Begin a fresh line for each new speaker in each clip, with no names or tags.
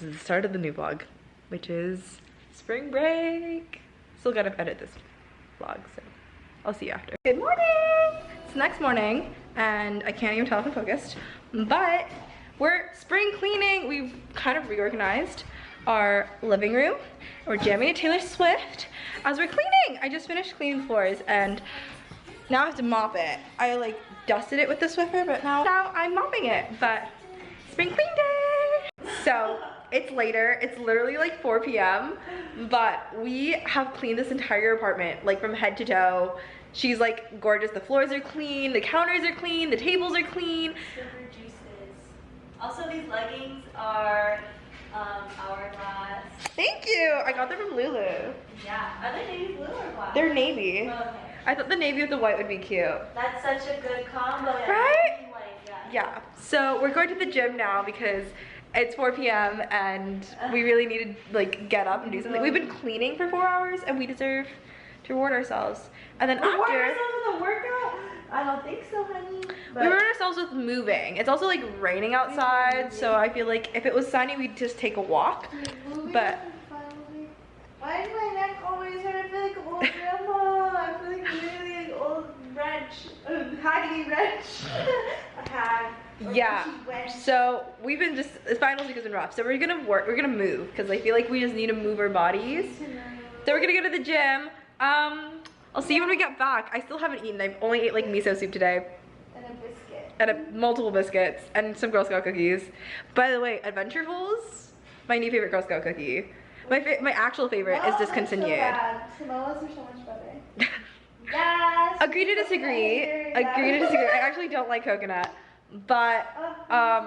this is the start of the new vlog, which is spring break. Still gotta edit this vlog, so I'll see you after. Good morning! It's the next morning, and I can't even tell if I'm focused, but we're spring cleaning. We've kind of reorganized our living room. We're jamming to Taylor Swift as we're cleaning. I just finished cleaning floors, and now I have to mop it. I like dusted it with the Swiffer, but now I'm mopping it. But spring clean day! So it's later, it's literally like 4 p.m. but we have cleaned this entire apartment, like from head to toe. She's like gorgeous. The floors are clean, the counters are clean, the tables are clean.
Sugar juices. Also, these leggings are hourglass.
Thank you! I got them from Lulu.
Yeah. Are they navy blue or black?
They're navy.
Oh, okay.
I thought the navy with the white would be cute.
That's such a good combo.
Right?
Like,
yeah. So we're going to the gym now because it's 4 p.m. and we really need to like get up and do something. We've been cleaning for 4 hours and we deserve to reward ourselves. And then
reward
after
ourselves with a workout? I don't think so, honey.
We reward ourselves with moving. It's also like raining outside, so I feel like if it was sunny, we'd just take a walk. But
why is my neck always trying to feel like an old grandma? I feel like really an old wrench, haggy wrench. A hag.
Yeah. So we've been just finals week has been rough. So we're gonna move because I feel like we just need to move our bodies. So we're gonna go to the gym. I'll see you when we get back. I still haven't eaten. I've only ate like miso soup today.
And a biscuit.
And multiple biscuits and some Girl Scout cookies. By the way, Adventurefuls, my new favorite Girl Scout cookie. My actual favorite is discontinued.
So bad. Samoas are so much better. Yes.
Agree to disagree. Agree to disagree. I actually don't like coconut. But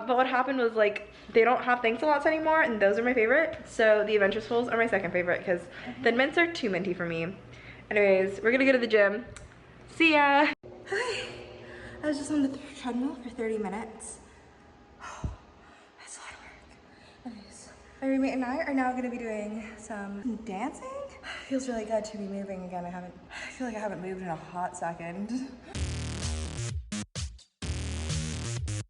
what happened was like they don't have Thanks a Lots anymore, and those are my favorite. So the Adventurefuls are my second favorite because the mints are too minty for me. Anyways, we're gonna go to the gym. See ya. Hi. I was just on the treadmill for 30 minutes. That's a lot of work. Anyways, my roommate and I are now gonna be doing some dancing. Feels really good to be moving again. I feel like I haven't moved in a hot second.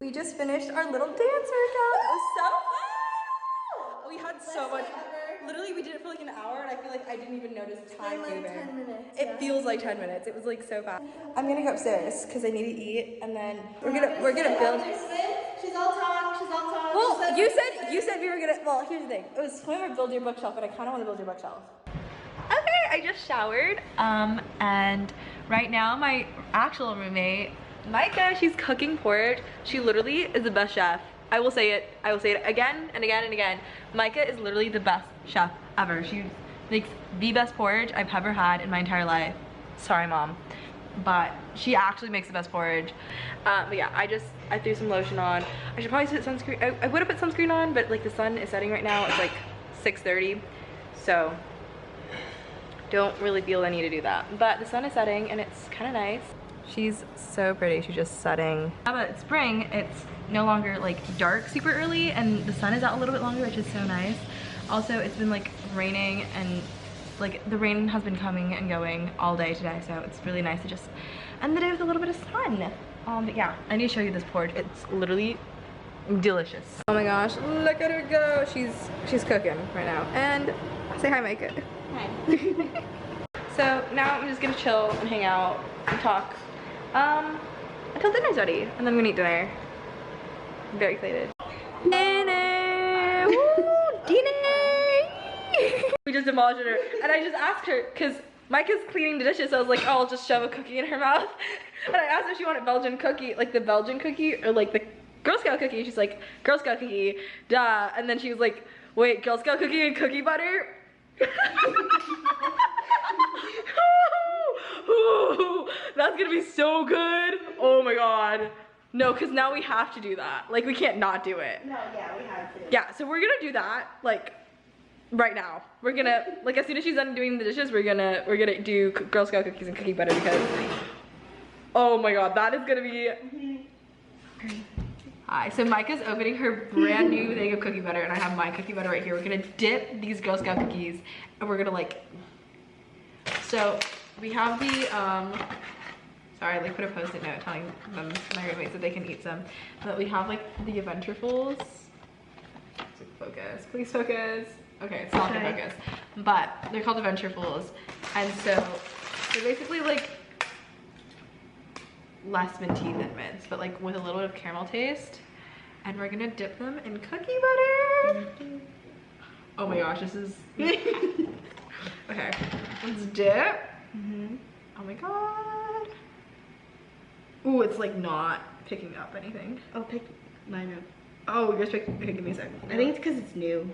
We just finished our little dance workout. It was so fun. We had so much. Literally, we did it for like an hour, and I feel like I didn't even notice time moving. 10 minutes. It feels like 10 minutes. It was like so fast. I'm gonna go upstairs because I need to eat, and then we're gonna build.
She's all talk. She's all talk.
Well, you said we were gonna. Well, here's the thing. It was swim or build your bookshelf, and I kind of want to build your bookshelf. Okay, I just showered, and right now my actual roommate, Micah, she's cooking porridge. She literally is the best chef. I will say it again and again and again. Micah is literally the best chef ever. She makes the best porridge I've ever had in my entire life. Sorry, Mom. But she actually makes the best porridge. But yeah, I threw some lotion on. I should probably put sunscreen. I would have put sunscreen on, but like the sun is setting right now. It's like 6:30. So don't really feel the need to do that. But the sun is setting and it's kind of nice. She's so pretty. She's just setting. Now that it's spring, it's no longer like dark super early and the sun is out a little bit longer, which is so nice. Also, it's been like raining and like the rain has been coming and going all day today, so it's really nice to just end the day with a little bit of sun. But yeah, I need to show you this porridge. It's literally delicious. Oh my gosh, look at her go. She's cooking right now. And say hi, Micah.
Hi.
So now I'm just gonna chill and hang out and talk until dinner's ready, and then I'm gonna eat dinner. I'm very excited. Dinner! Woo! Dinner! We just demolished her, and I just asked her because Micah's cleaning the dishes, so I was like, oh, I'll just shove a cookie in her mouth. And I asked if she wanted Belgian cookie, like the Belgian cookie or like the Girl Scout cookie. She's like, Girl Scout cookie, duh. And then she was like, wait, Girl Scout cookie and cookie butter? Ooh, that's gonna be so good. Oh my god. No, because now we have to do that. Like, we can't not do it.
No, yeah, we have to.
Yeah, so we're gonna do that, like, right now. We're gonna, like, as soon as she's done doing the dishes, we're gonna do Girl Scout cookies and cookie butter because, oh my god, that is gonna be... Hi, so Micah's opening her brand new thing of cookie butter, and I have my cookie butter right here. We're gonna dip these Girl Scout cookies, and we're gonna like, so we have the, sorry, I like put a post-it note telling them, my roommates, that they can eat some, but we have like the Adventurefuls. focus. Please focus. Okay, it's not gonna focus. But they're called Adventurefuls. And so they're basically like less minty than mints, but like with a little bit of caramel taste. And we're gonna dip them in cookie butter. Oh my gosh, this is... Okay, let's dip. Oh my god. Ooh, it's like not picking up anything.
I'll pick mine up.
Oh, yours picking me a second.
I think it's because it's new.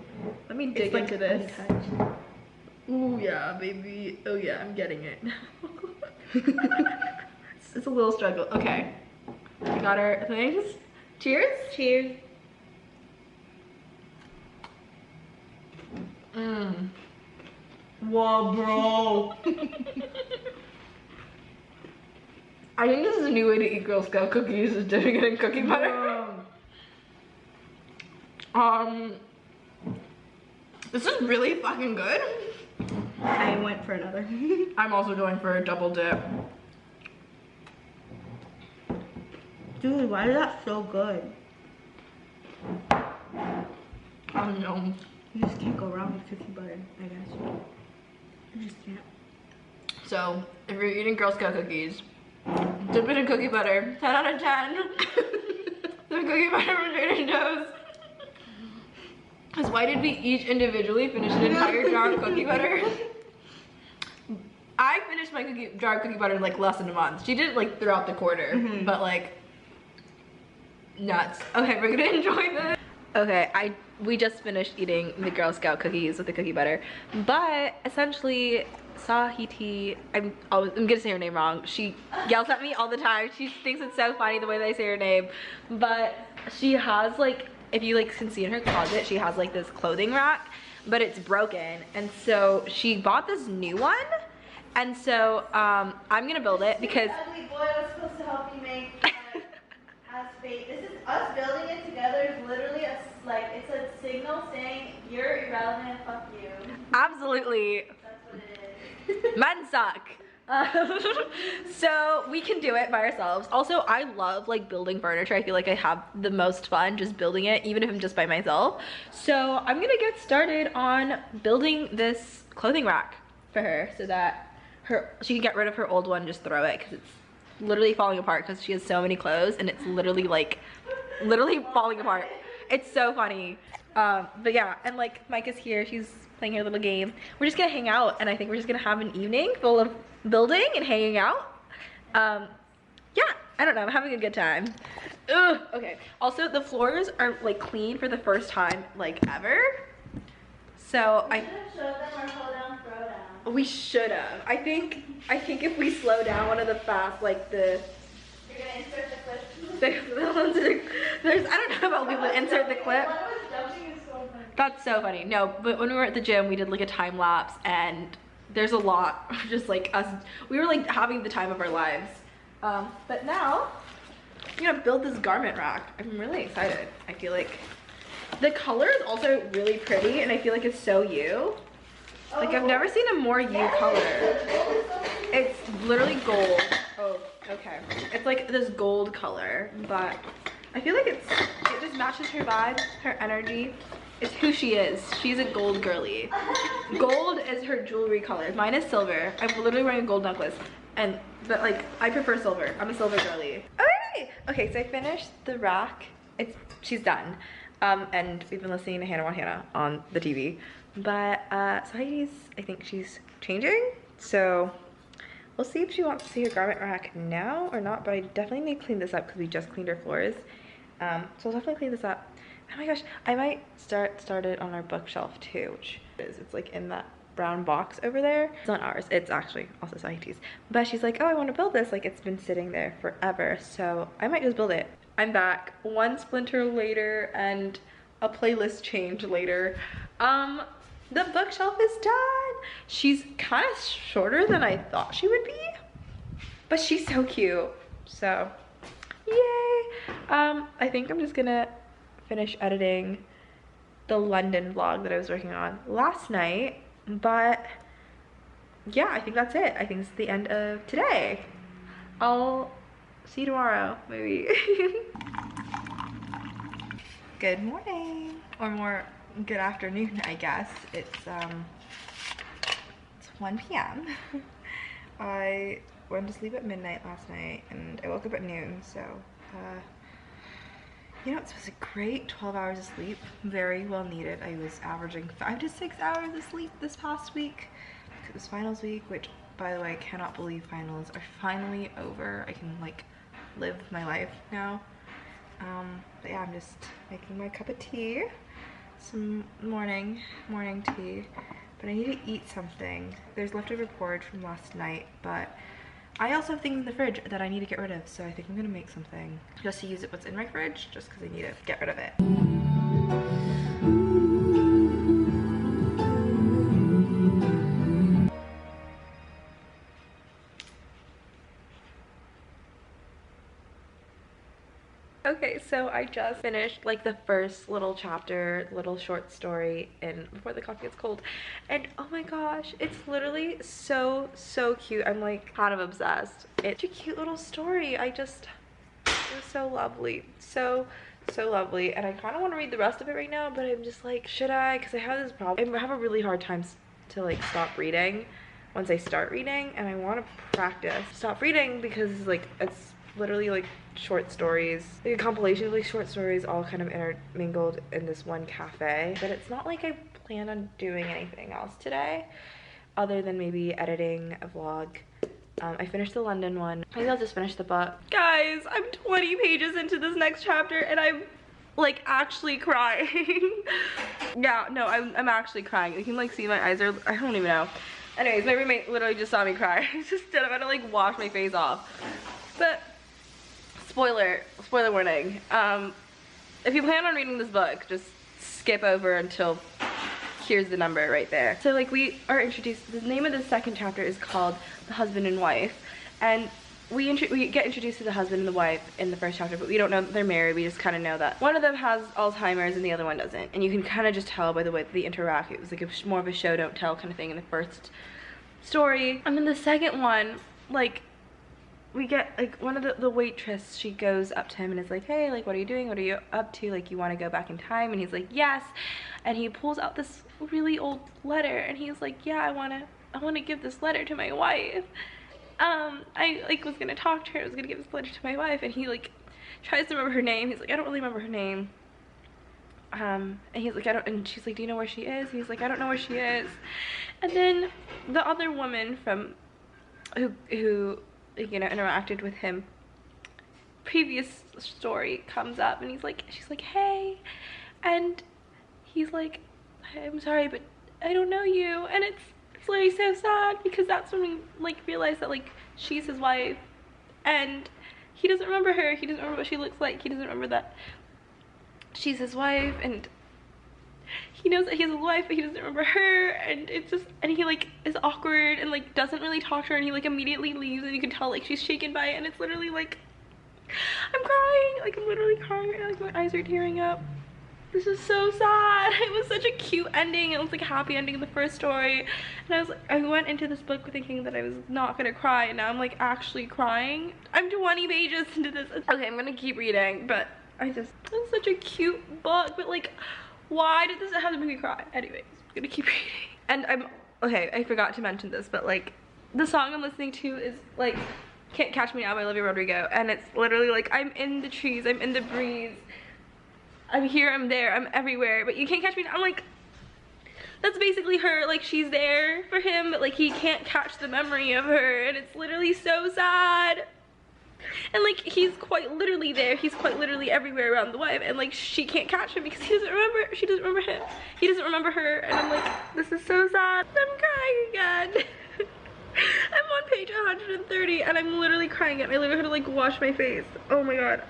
Let me dig into this.
Untouched.
Ooh, yeah, baby. Oh yeah, I'm getting it. It's a little struggle. Okay, we got our things. Cheers.
Cheers.
Mmm. Whoa, bro. I think this is a new way to eat Girl Scout cookies, is dipping it in cookie butter. This is really fucking good.
I went for another.
I'm also going for a double dip.
Dude, why is that so good?
Yum.
You just can't go wrong with cookie butter, I guess. You just can't.
So, if you're eating Girl Scout cookies, dip it in cookie butter. 10 out of 10. The cookie butter from Trader Joe's. Because why did we each individually finish an entire jar of cookie butter? I finished my jar of cookie butter in like less than a month. She did it like throughout the quarter, but like nuts. Okay, we're gonna enjoy this. Okay, we just finished eating the Girl Scout cookies with the cookie butter, but essentially Sahiti, I'm gonna say her name wrong. She yells at me all the time. She thinks it's so funny the way that I say her name, but she has like, if you like can see in her closet, she has like this clothing rack, but it's broken, and so she bought this new one, and so I'm gonna build it because
This ugly boy was supposed to help me make as fate. This is us building it together. Is literally it's a signal saying you're irrelevant. Fuck you.
absolutely
That's what it is.
men suck. So we can do it by ourselves. Also, I love like building furniture. I feel like I have the most fun just building it, even if I'm just by myself. So I'm gonna get started on building this clothing rack for her so that she can get rid of her old one, just throw it, because it's literally falling apart because she has so many clothes and it's literally falling apart. It's so funny. But yeah, and like Mike is here, she's playing her little game. We're just gonna hang out, and I think we're just gonna have an evening full of building and hanging out. Yeah, I don't know, I'm having a good time. Ugh, okay. Also, the floors are like clean for the first time like ever. So
We should have showed them our hold down, throw down.
we should have. I think if we slow down one of the fast, like the
You're gonna insert the clip.
there's, I don't know about we would insert the clip.
One was jumping is so funny.
That's so funny. No, but when we were at the gym, we did like a time lapse, and there's a lot of just like us. We were like having the time of our lives. But now I'm gonna build this garment rack. I'm really excited. I feel like the color is also really pretty, and I feel like it's so you. Like I've never seen a more you color. It's literally gold. Oh, okay. It's like this gold color, but I feel like it just matches her vibe, her energy. It's who she is. She's a gold girly. Gold is her jewelry color. Mine is silver. I'm literally wearing a gold necklace, but like I prefer silver. I'm a silver girly. Okay, so I finished the rack. She's done. And we've been listening to Hannah Montana on the TV. But Sahidi's, I think she's changing. So we'll see if she wants to see her garment rack now or not. But I definitely need to clean this up because we just cleaned our floors. So I'll definitely clean this up. Oh my gosh, I might start it on our bookshelf too, which it's like in that brown box over there. It's not ours, it's actually also Sahidi's. But she's like, oh, I want to build this. Like it's been sitting there forever. So I might just build it. I'm back, one splinter later and a playlist change later. The bookshelf is done. She's kind of shorter than I thought she would be, but she's so cute. So yay. I think I'm just gonna finish editing the London vlog that I was working on last night, but yeah, I think that's it. I think it's the end of today. I'll see you tomorrow, maybe. Good morning, or more good afternoon, I guess. It's 1 p.m. I went to sleep at midnight last night and I woke up at noon, so you know, it was a great 12 hours of sleep, very well needed. I was averaging 5 to 6 hours of sleep this past week. It was finals week, which, by the way, I cannot believe finals are finally over. I can like live my life now. But yeah, I'm just making my cup of tea, some morning tea, but I need to eat something. There's leftover porridge from last night, but I also have things in the fridge that I need to get rid of, so I think I'm gonna make something just to use it what's in my fridge, just because I need to get rid of it. Okay, so I just finished like the first little chapter, little short story in Before the Coffee Gets Cold, and oh my gosh, it's literally so cute. I'm like kind of obsessed. It's a cute little story. It was so lovely, so lovely, and I kind of want to read the rest of it right now, but I'm just like, should I? Because I have this problem. I have a really hard time to like stop reading once I start reading, and I want to practice stop reading because like it's literally like short stories, like a compilation of like short stories all kind of intermingled in this one cafe. But it's not like I plan on doing anything else today other than maybe editing a vlog. I finished the London one. Maybe I'll just finish the book. Guys, I'm 20 pages into this next chapter and I'm like actually crying. Yeah, no, I'm actually crying. You can like see my eyes are, I don't even know. Anyways, my roommate literally just saw me cry. I just did. I'm about to like wash my face off. But spoiler warning, if you plan on reading this book, just skip over until here's the number right there. So like we are introduced, the name of the second chapter is called The Husband and Wife, and we get introduced to the husband and the wife in the first chapter, but we don't know that they're married. We just kind of know that one of them has Alzheimer's and the other one doesn't, and you can kind of just tell by the way that they interact. It was like more of a show don't tell kind of thing in the first story, and then the second one, like we get like one of the waitress, she goes up to him and is like, hey, like what are you doing, what are you up to, like you want to go back in time? And he's like, yes. And he pulls out this really old letter and he's like, yeah, I want to give this letter to my wife. I like was gonna talk to her, I was gonna give this letter to my wife, and he like tries to remember her name. He's like, I don't really remember her name. And he's like, and she's like, do you know where she is? And he's like, I don't know where she is. And then the other woman from who you know interacted with him previous story comes up, and she's like, hey, and he's like, I'm sorry, but I don't know you. And it's literally so sad because that's when we like realize that like she's his wife and he doesn't remember her, he doesn't remember what she looks like, he doesn't remember that she's his wife, and he knows that he has a wife but he doesn't remember her, and it's just, and he like is awkward and like doesn't really talk to her, and he like immediately leaves, and you can tell like she's shaken by it, and it's literally like, I'm crying, like I'm literally crying right now, like my eyes are tearing up. This is so sad. It was such a cute ending. It was like a happy ending in the first story, and I went into this book thinking that I was not gonna cry, and now I'm like actually crying. I'm 20 pages into this. Okay, I'm gonna keep reading, but it's such a cute book, but like, why did this have to make me cry? Anyways, I'm gonna keep reading. And okay, I forgot to mention this, but like the song I'm listening to is like Can't Catch Me Now by Olivia Rodrigo, and it's literally like, I'm in the trees, I'm in the breeze, I'm here, I'm there, I'm everywhere, but you can't catch me now. I'm like, that's basically her, like she's there for him, but like he can't catch the memory of her, and it's literally so sad. And like he's quite literally there, he's quite literally everywhere around the wife, and like she can't catch him because she doesn't remember him, he doesn't remember her, and I'm like, this is so sad. I'm crying again. I'm on page 130 and I'm literally crying again. I literally had to like wash my face. Oh my god.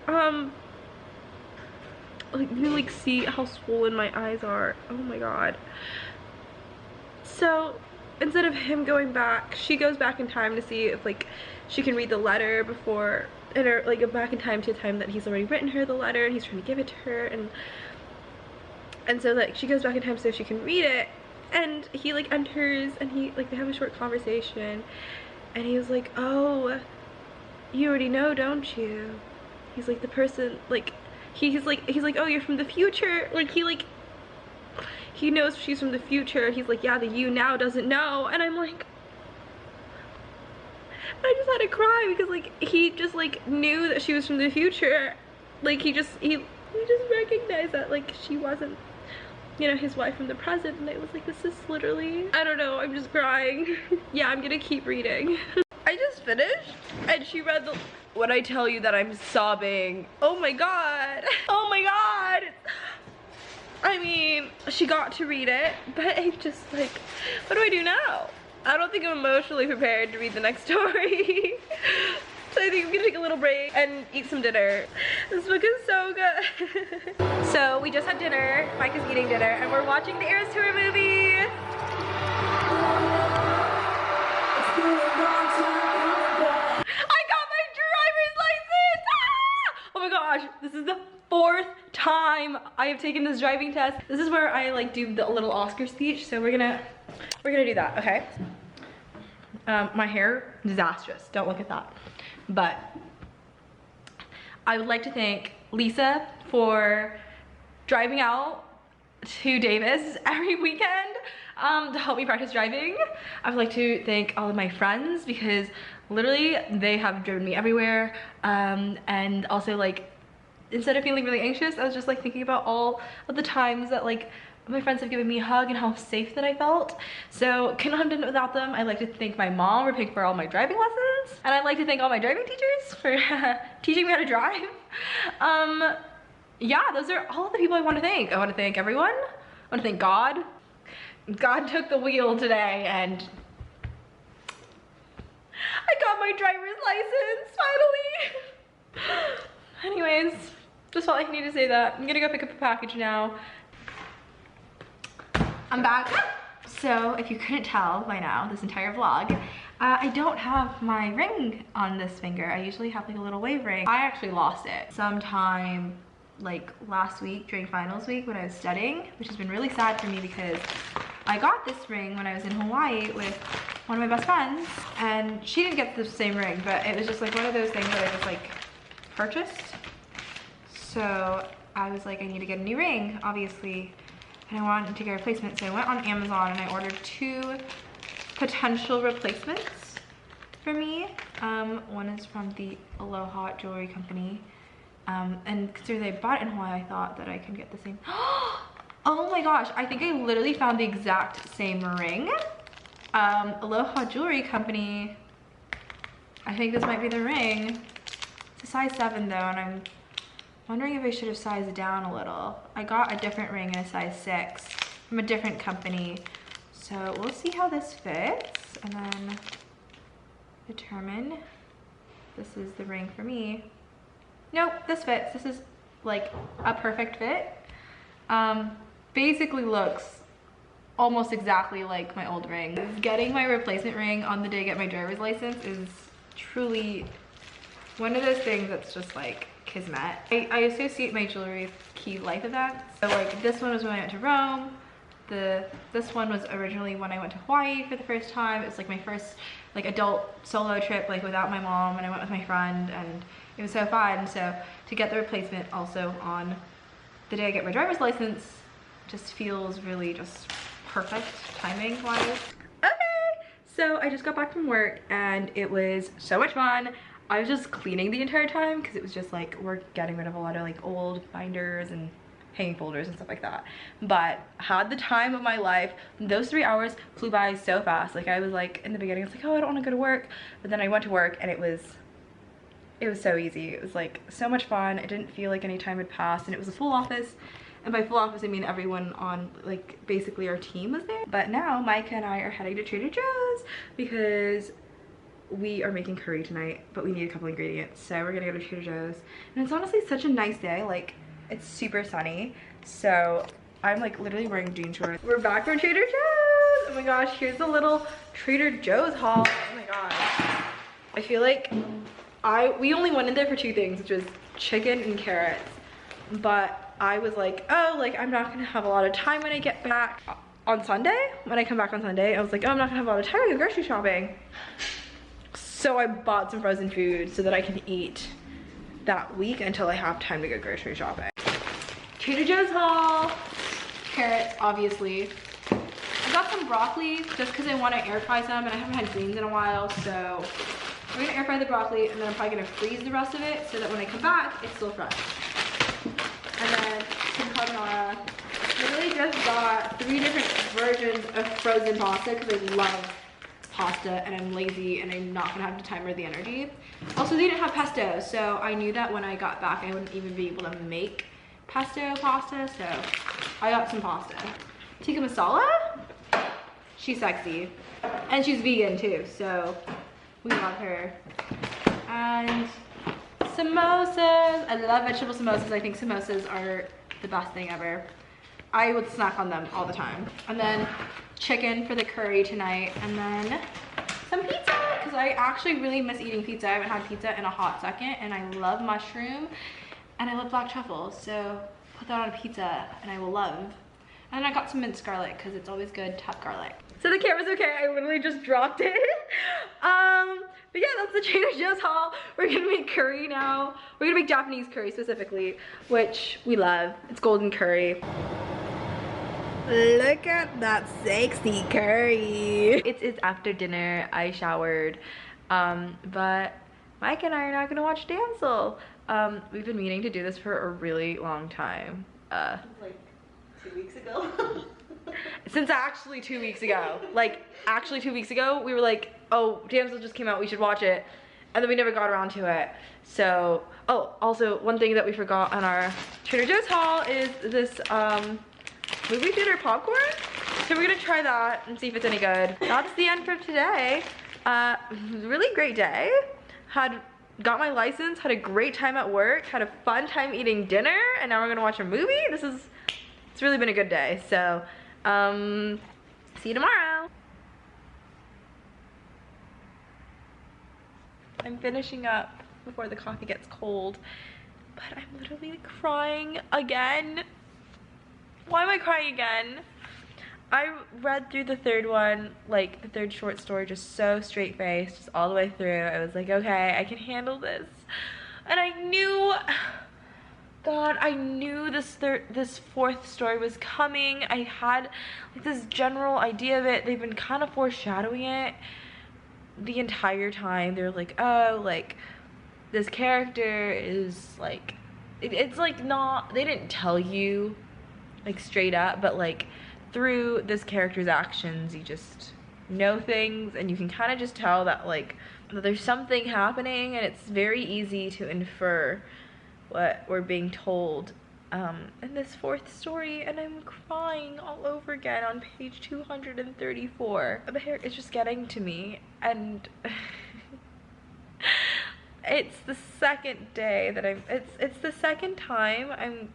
Like you can like see how swollen my eyes are. Oh my god. So instead of him going back, she goes back in time to see if like she can read the letter before, and like go back in time to a time that he's already written her the letter and he's trying to give it to her, and so like she goes back in time so she can read it, and he like enters and he like they have a short conversation, and he was like, oh, you already know, don't you? He's like, the person like he's like, oh, you're from the future. Like he like he knows she's from the future. He's like, yeah, the you now doesn't know. And I'm like, I just had to cry because like he just like knew that she was from the future. Like he just recognized that like she wasn't, you know, his wife from the present. And I was like, this is literally, I don't know, I'm just crying. Yeah, I'm gonna keep reading. I just finished and she read the, when I tell you that I'm sobbing, oh my god, oh my god. I mean, she got to read it, but I'm just like, what do I do now? I don't think I'm emotionally prepared to read the next story. So I think I'm gonna take a little break and eat some dinner. This book is so good. So we just had dinner, Mike is eating dinner, and we're watching the Eras Tour movie. I got my driver's license! Ah! Oh my gosh, this is the 4th time I have taken this driving test. This is where I like do the little Oscar speech, so we're gonna do that, okay? My hair, disastrous, don't look at that. But I would like to thank Lisa for driving out to Davis every weekend to help me practice driving. I would like to thank all of my friends because literally they have driven me everywhere, and also like instead of feeling really anxious, I was just like thinking about all of the times that like my friends have given me a hug and how safe that I felt. So couldn't have done it without them. I'd like to thank my mom for paying for all my driving lessons. And I'd like to thank all my driving teachers for teaching me how to drive. Yeah, those are all the people I want to thank. I want to thank everyone. I want to thank God. God took the wheel today and I got my driver's license finally. Anyways, just felt like I needed to say that. I'm gonna go pick up a package now. I'm back. So if you couldn't tell by now, this entire vlog, I don't have my ring on this finger. I usually have like a little wave ring. I actually lost it sometime like last week during finals week when I was studying, which has been really sad for me because I got this ring when I was in Hawaii with one of my best friends, and she didn't get the same ring, but it was just like one of those things that I just like purchased. So I was like, I need to get a new ring, obviously. And I wanted to get a replacement, so I went on Amazon and I ordered 2 potential replacements for me. One is from the Aloha Jewelry Company, and considering I bought it in Hawaii, I thought that I could get the same. Oh my gosh, I think I literally found the exact same ring. Aloha Jewelry Company, I think this might be the ring. It's a size 7 though, and I'm wondering if I should have sized down a little. I got a different ring in a size 6 from a different company. So we'll see how this fits and then determine. This is the ring for me. Nope, this fits. This is like a perfect fit. Basically looks almost exactly like my old ring. Getting my replacement ring on the day I get my driver's license is truly one of those things that's just like kismet. I associate my jewelry with key life events. So like this one was when I went to Rome. This one was originally when I went to Hawaii for the first time. It was like my first like adult solo trip like without my mom, and I went with my friend and it was so fun. So to get the replacement also on the day I get my driver's license just feels really just perfect timing wise. Okay, so I just got back from work and it was so much fun. I was just cleaning the entire time because it was just like we're getting rid of a lot of like old binders and hanging folders and stuff like that, but had the time of my life. Those 3 hours flew by so fast. Like I was like in the beginning I was like, oh, I don't want to go to work, but then I went to work and it was so easy. It was like so much fun. It didn't feel like any time had passed, and it was a full office, and by full office I mean everyone on like basically our team was there. But now Micah and I are heading to Trader Joe's because we are making curry tonight, but we need a couple ingredients, so we're gonna go to Trader Joe's. And it's honestly such a nice day. Like it's super sunny, so I'm like literally wearing jean shorts. We're back from Trader Joe's. Oh my gosh, here's a little Trader Joe's haul. Oh my gosh, I feel like we only went in there for 2 things, which was chicken and carrots, but I was like, oh, like I'm not gonna have a lot of time when I get back on Sunday. When I come back on Sunday, I was like, oh, I'm not gonna have a lot of time to go grocery shopping. So I bought some frozen food so that I can eat that week until I have time to go grocery shopping. Trader Joe's haul. carrots, obviously. I got some broccoli just because I want to air fry some, and I haven't had greens in a while, so we're gonna air fry the broccoli, and then I'm probably gonna freeze the rest of it so that when I come back, it's still fresh. And then some carbonara. Literally just got 3 different versions of frozen pasta because I love pasta and I'm lazy and I'm not gonna have the time or the energy. Also, they didn't have pesto, so I knew that when I got back I wouldn't even be able to make pesto pasta, so I got some pasta. Tikka masala? She's sexy. And she's vegan too, so we love her. And samosas. I love vegetable samosas. I think samosas are the best thing ever. I would snack on them all the time. And then chicken for the curry tonight, and then some pizza, because I actually really miss eating pizza. I haven't had pizza in a hot second, and I love mushroom and I love black truffle, so put that on a pizza and I will love. And then I got some minced garlic because it's always good to have garlic. So the camera's okay, I literally just dropped it. But yeah, that's the Trader Joe's haul. We're gonna make curry now. We're gonna make Japanese curry specifically, which we love. It's golden curry. Look at that sexy curry. It's after dinner, I showered, but Mike and I are not gonna watch Damsel. We've been meaning to do this for a really long time.
Like 2 weeks ago.
Since actually 2 weeks ago. Like, actually 2 weeks ago, we were like, oh, Damsel just came out, we should watch it. And then we never got around to it. So, oh, also, one thing that we forgot on our Trader Joe's haul is this, movie theater popcorn. So we're gonna try that and see if it's any good. That's the end for today. Really great day. Got my license, had a great time at work, had a fun time eating dinner, and now we're gonna watch a movie. It's really been a good day. So, see you tomorrow. I'm finishing up before the coffee gets cold, but I'm literally crying again. Why am I crying again? I read through the third one, like the third short story, just so straight-faced, just all the way through. I was like, okay, I can handle this. And I knew, God, I knew this fourth story was coming. I had like this general idea of it. They've been kind of foreshadowing it the entire time. They're like, oh, like this character is like, it's like not, they didn't tell you like straight up, but like through this character's actions you just know things, and you can kind of just tell that like that there's something happening, and it's very easy to infer what we're being told in this fourth story. And I'm crying all over again on page 234. The hair is just getting to me, and it's the second day that it's the second time I'm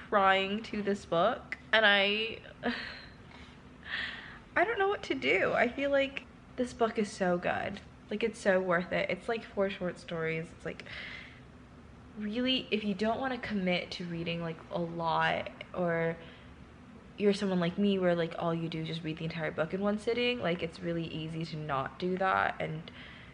crying to this book, and I don't know what to do. I feel like this book is so good. Like, it's so worth it. It's like 4 short stories. It's like, really, if you don't want to commit to reading like a lot, or you're someone like me where like all you do is just read the entire book in one sitting, like it's really easy to not do that and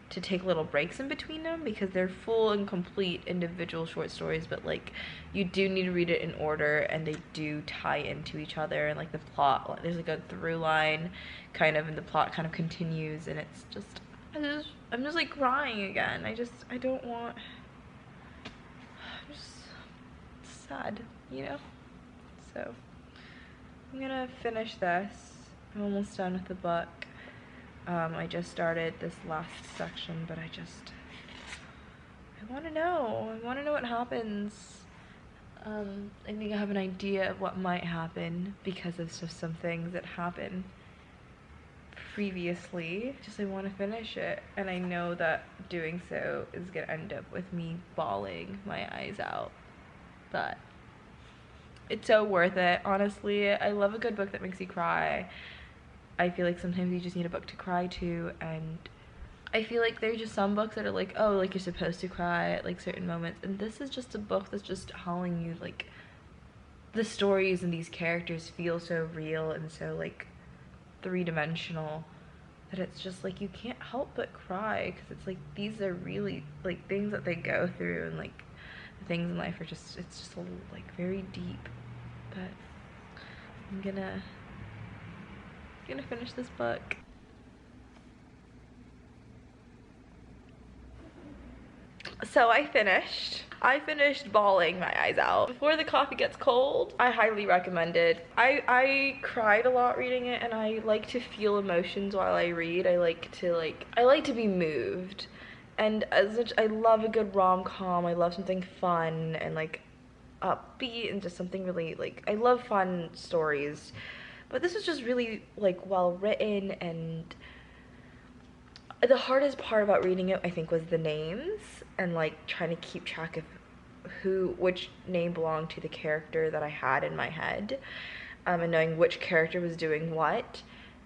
to take little breaks in between them, because they're full and complete individual short stories, but like you do need to read it in order, and they do tie into each other, and like the plot, there's like a through line kind of, and the plot kind of continues, and it's just, I'm just like crying again. I don't want, I'm just sad, you know? So I'm gonna finish this. I'm almost done with the book. I just started this last section, but I want to know. I want to know what happens. I think I have an idea of what might happen because of just some things that happened previously. I want to finish it, and I know that doing so is gonna end up with me bawling my eyes out, but it's so worth it, honestly. I love a good book that makes you cry. I feel like sometimes you just need a book to cry to, and I feel like there are just some books that are like, oh, like you're supposed to cry at like certain moments, and this is just a book that's just telling you like the stories and these characters feel so real and so like three-dimensional that it's just like you can't help but cry, because it's like these are really like things that they go through, and like the things in life are just, it's just a little, like very deep. But I'm gonna finish this book. So I finished bawling my eyes out. Before the coffee gets cold, I highly recommend it. I cried a lot reading it, and I like to feel emotions while I read. I like to be moved. And as much, I love a good rom-com. I love something fun and like upbeat and just something really like, I love fun stories. But this was just really like well written, and the hardest part about reading it, I think, was the names and like trying to keep track of which name belonged to the character that I had in my head, and knowing which character was doing what,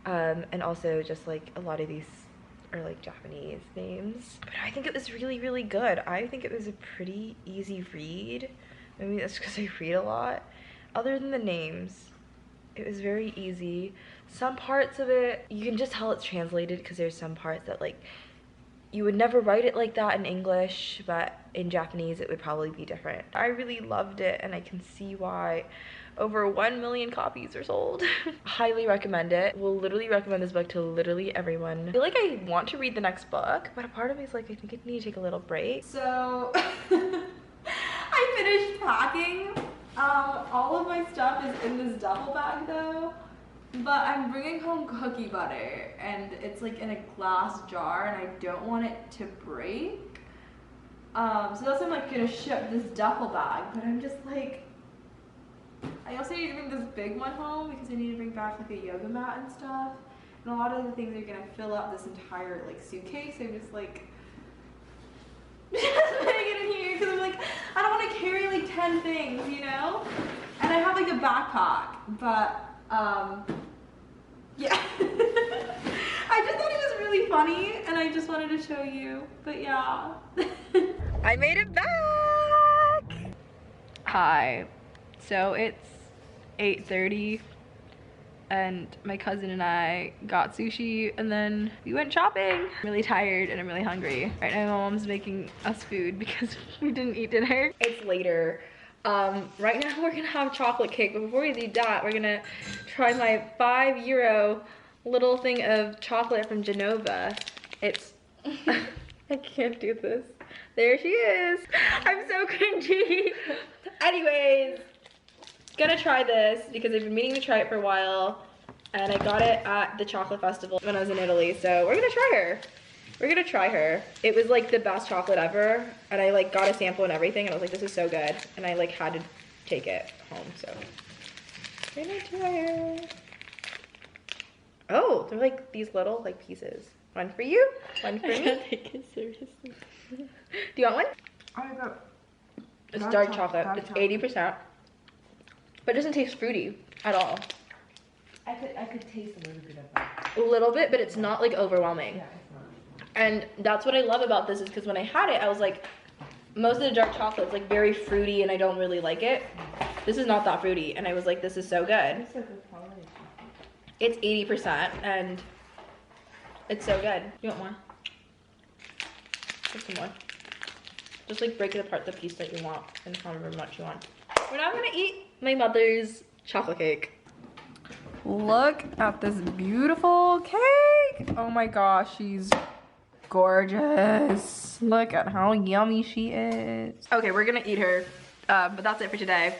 and also just like a lot of these are like Japanese names. But I think it was really, really good. I think it was a pretty easy read. Maybe that's because I read a lot. Other than the names, it was very easy. Some parts of it, you can just tell it's translated because there's some parts that like, you would never write it like that in English, but in Japanese it would probably be different. I really loved it, and I can see why over 1 million copies are sold. Highly recommend it. Will literally recommend this book to literally everyone. I feel like I want to read the next book, but a part of me is like, I think I need to take a little break. So I finished packing. All of my stuff is in this duffel bag though, but I'm bringing home cookie butter, and it's like in a glass jar, and I don't want it to break. So that's why I'm like gonna ship this duffel bag, but I'm just like, I also need to bring this big one home because I need to bring back like a yoga mat and stuff, and a lot of the things are gonna fill up this entire like suitcase. I'm just like just putting it in here because I'm like, I don't want to carry like 10 things, you know? And I have like a backpack, but yeah. I just thought it was really funny, and I just wanted to show you, but yeah. I made it back! Hi. So it's 8:30, and my cousin and I got sushi, and then we went shopping. I'm really tired and I'm really hungry. Right now my mom's making us food because we didn't eat dinner. It's later. Right now we're gonna have chocolate cake, but before we do that, we're gonna try my €5 little thing of chocolate from Genova. It's, I can't do this. There she is. I'm so cringy. Anyways, gonna try this because I've been meaning to try it for a while, and I got it at the chocolate festival when I was in Italy, so we're gonna try her. We're gonna try her. It was like the best chocolate ever, and I like got a sample and everything, and I was like, this is so good, and I like had to take it home, so we're gonna try her. Oh, they're like these little like pieces. One for you, one for me.
I can't take it seriously.
Do you want one?
I got
It's dark chocolate. It's 80%, but it doesn't taste fruity at all.
I could taste a little bit of that.
A little bit, but it's not like overwhelming.
Yeah, it's not.
And that's what I love about this, is because when I had it, I was like, most of the dark chocolate is like very fruity, and I don't really like it. This is not that fruity, and I was like, this is so good.
It's a good quality.
It's 80%, and it's so good. You want more? Just some more. Just like break it apart, the piece that you want, and however much you want. We're now gonna eat my mother's chocolate cake. Look at this beautiful cake. Oh my gosh, she's gorgeous. Look at how yummy she is. Okay, we're gonna eat her, but that's it for today.